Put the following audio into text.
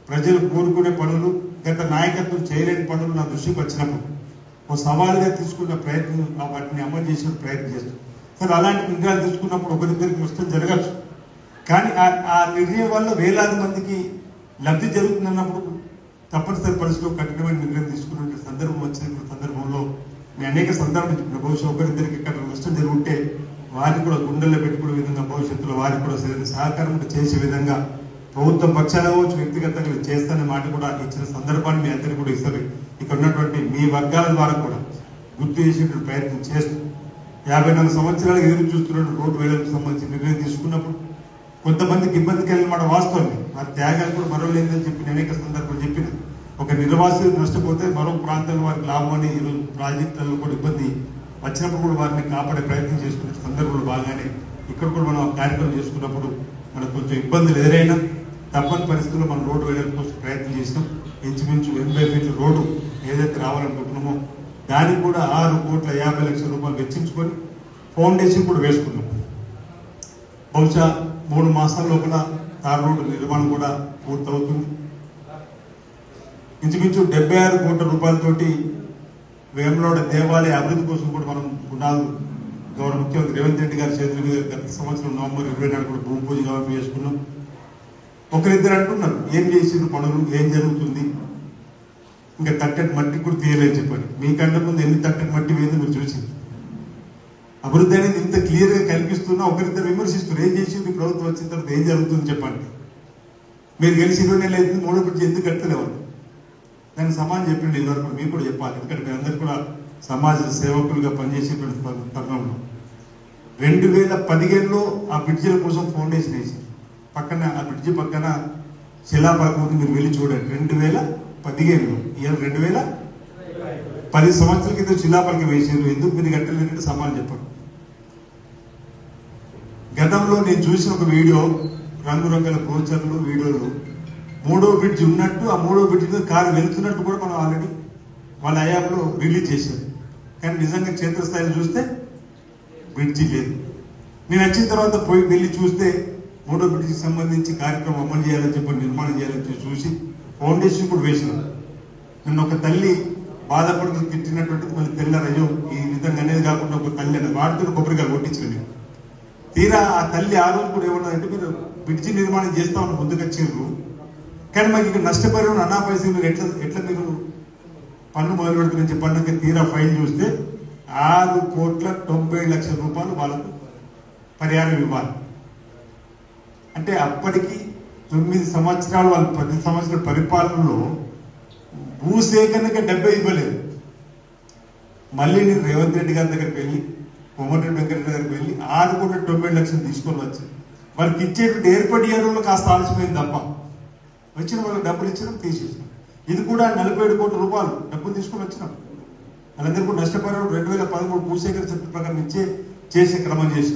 ప్రజలు కోరుకునే పనులు, గత నాయకత్వం చేయలేని పనులు నా దృష్టికి వచ్చినప్పుడు ఒక సవాలుగా తీసుకున్న ప్రయత్నం, వాటిని అమలు చేసిన ప్రయత్నం చేస్తాం. సరే, అలాంటి నిర్ణయాలు తీసుకున్నప్పుడు ఒకరిద్దరికి నష్టం జరగచ్చు, కానీ ఆ నిర్ణయం వల్ల వేలాది మందికి లబ్ధి జరుగుతుందన్నప్పుడు తప్పనిసరి పరిస్థితిలో కఠినమైన నిర్ణయం తీసుకున్న సందర్భం వచ్చిన సందర్భంలో నేను అనేక సందర్భాలు చెప్పిన, బహుశా ఒకరిద్దరికి ఇక్కడ నష్టం జరుగుంటే వారిని కూడా గుండెల్లో పెట్టుకునే విధంగా భవిష్యత్తులో వారికి కూడా సరైన సహకారం చేసే విధంగా ప్రభుత్వం పక్షాన కావచ్చు, వ్యక్తిగతంగా చేస్తానే మాట కూడా ఇచ్చిన సందర్భాన్ని మీ అందరికీ కూడా ఇస్తారు. ఇక్కడ ఉన్నటువంటి మీ వర్గాల ద్వారా కూడా గుర్తు చేసేటువంటి ప్రయత్నం చేస్తూ 54 సంవత్సరాలకు ఎదురు చూస్తున్న రోడ్డు వేలకు సంబంధించి నిర్ణయం తీసుకున్నప్పుడు కొంతమందికి ఇబ్బంది కలిగిన మాట వాస్తవమే. వారి త్యాగాలు కూడా మరవలేదని చెప్పి అనేక సందర్భాలు చెప్పిన, ఒక నిర్వాసితులు నష్టపోతే మరో ప్రాంతంలో వారికి లాభం అని ఈరోజు ప్రాజెక్టులలో కూడా ఇబ్బంది వచ్చినప్పుడు కూడా వారిని కాపాడే ప్రయత్నం చేసుకునే సందర్భంలో బాగానే ఇక్కడ కూడా మనం కార్యక్రమం చేసుకున్నప్పుడు మనకు కొంచెం ఇబ్బందులు ఎదురైనా తప్పని పరిస్థితుల్లో మనం రోడ్డు వేయడానికి కోసం ప్రయత్నం చేసినాం. ఇంచుమించు 80 ఫీట్ల రోడ్డు ఏదైతే రావాలనుకుంటున్నామో దానికి కూడా 6,50,00,000 రూపాయలు వెచ్చించుకొని ఫౌండేషన్ కూడా వేసుకున్నాం. బహుశా 3 మాసాల లోపల తార్ రోడ్డు నిర్మాణం కూడా పూర్తవుతుంది. ఇంచుమించు 76 కోట్ల రూపాయలతోటి వేములవాడ దేవాలయ అభివృద్ధి కోసం కూడా మనం పునాదులు గౌరవ ముఖ్యమంత్రి రేవంత్ రెడ్డి గారి చేతుల మీద గత సంవత్సరం నవంబర్ 24 కూడా భూమి పూజ గవర్నమెంట్ చేసుకున్నాం. ఒకరిద్దరు అంటున్నారు, ఏం చేసిన పనులు, ఏం జరుగుతుంది, ఇంకా తట్టటి మట్టి కూడా తీయలేదు చెప్పండి. మీకంటే ముందు ఎన్ని తట్టటి మట్టి వేదో మీరు చూసింది. అభివృద్ధి అనేది ఇంత క్లియర్ గా కనిపిస్తున్నా ఒకరిద్దరు విమర్శిస్తున్నారు, ఏం చేసింది ప్రభుత్వం వచ్చిన తర్వాత ఏం జరుగుతుంది చెప్పండి. మీరు గెలిచి 20 నెలలు అవుతుంది, 3 బ్రిడ్జి ఎందుకు కట్టలేవు దానికి సమానం చెప్పిండి. ఇదివరకు మీకు కూడా చెప్పాలి, ఎందుకంటే మీ అందరూ కూడా సమాజ సేవకులుగా పనిచేసేటువంటి తరుణంలో 2015లో ఆ బ్రిడ్జిల కోసం ఫౌండేషన్ వేసి పక్కన ఆ బ్రిడ్జి పక్కన శిలాపాకు ఉంది, మీరు వెళ్ళి చూడండి. 2015లో ఇవాళ 2010 సంవత్సరాల క్రితం శిలాపాలకి వేసారు. ఎందుకు మీరు కట్టలేదంటే సమానం చెప్పండి. గతంలో నేను చూసిన ఒక వీడియో, రంగురంగుల పోస్టర్లు వీడియోలు, 3వ బ్రిడ్జ్ ఉన్నట్టు ఆ 3వ బ్రిడ్జ్ మీద కారు వెళ్తున్నట్టు కూడా మనం ఆల్రెడీ వాళ్ళ యాప్లో రిలీజ్ చేశారు. కానీ నిజంగా క్షేత్రస్థాయిలో చూస్తే బ్రిడ్జి లేదు. నేను వచ్చిన తర్వాత పోయి వెళ్ళి చూస్తే 3వ బ్రిడ్జికి సంబంధించి కార్యక్రమం అమలు చేయాలని చెప్పి నిర్మాణం చేయాలని చూసి ఫౌండేషన్ కూడా వేసినారు. నిన్న ఒక తల్లి బాధపడుతూ తిట్టినటువంటిది మళ్ళీ తెల్లారయ్యో ఈ విధంగా అనేది కాకుండా ఒక తల్లి అనేది వాడుతున్న కొబ్బరికాయ కొట్టించండి. తీరా ఆ తల్లి ఆ రోజు కూడా ఏమన్నదంటే, మీరు బ్రిడ్జి నిర్మాణం చేస్తామని ముందుకొచ్చారు, కానీ మాకు ఇక్కడ నష్టపరిహారం అన్నా పైసలు మీరు ఎట్లా మీరు పన్ను మొదలు పెడుతుందని చెప్పండి. తీరా ఫైల్ చూస్తే 6,90,00,000 రూపాయలు వాళ్ళకు పరిహారం ఇవ్వాలి. అంటే అప్పటికి 9 సంవత్సరాలు వాళ్ళు 10 సంవత్సరాల పరిపాలనలో భూసేకరణకి 70 ఇవ్వలేదు. మళ్ళీ నేను రేవంత్ రెడ్డి గారి దగ్గరికి వెళ్ళి, కోమటిరెడ్డి వెంకటరెడ్డి దగ్గరికి వెళ్ళి 6,90,00,000 తీసుకొని వచ్చి వాళ్ళకి ఇచ్చేటువంటి ఏర్పడి ఏరులో కాస్త ఆలస్యమైంది తప్ప వచ్చిన వాళ్ళకి డబ్బులు ఇచ్చినాం, తీసేసినాం. ఇది కూడా 47 కోట్ల రూపాయలు డబ్బులు తీసుకొని వచ్చినాం. వాళ్ళందరూ కూడా నష్టపరిహారం 2013 భూసేకరణ చట్టం ప్రకారం చేసే క్రమం చేసినాం.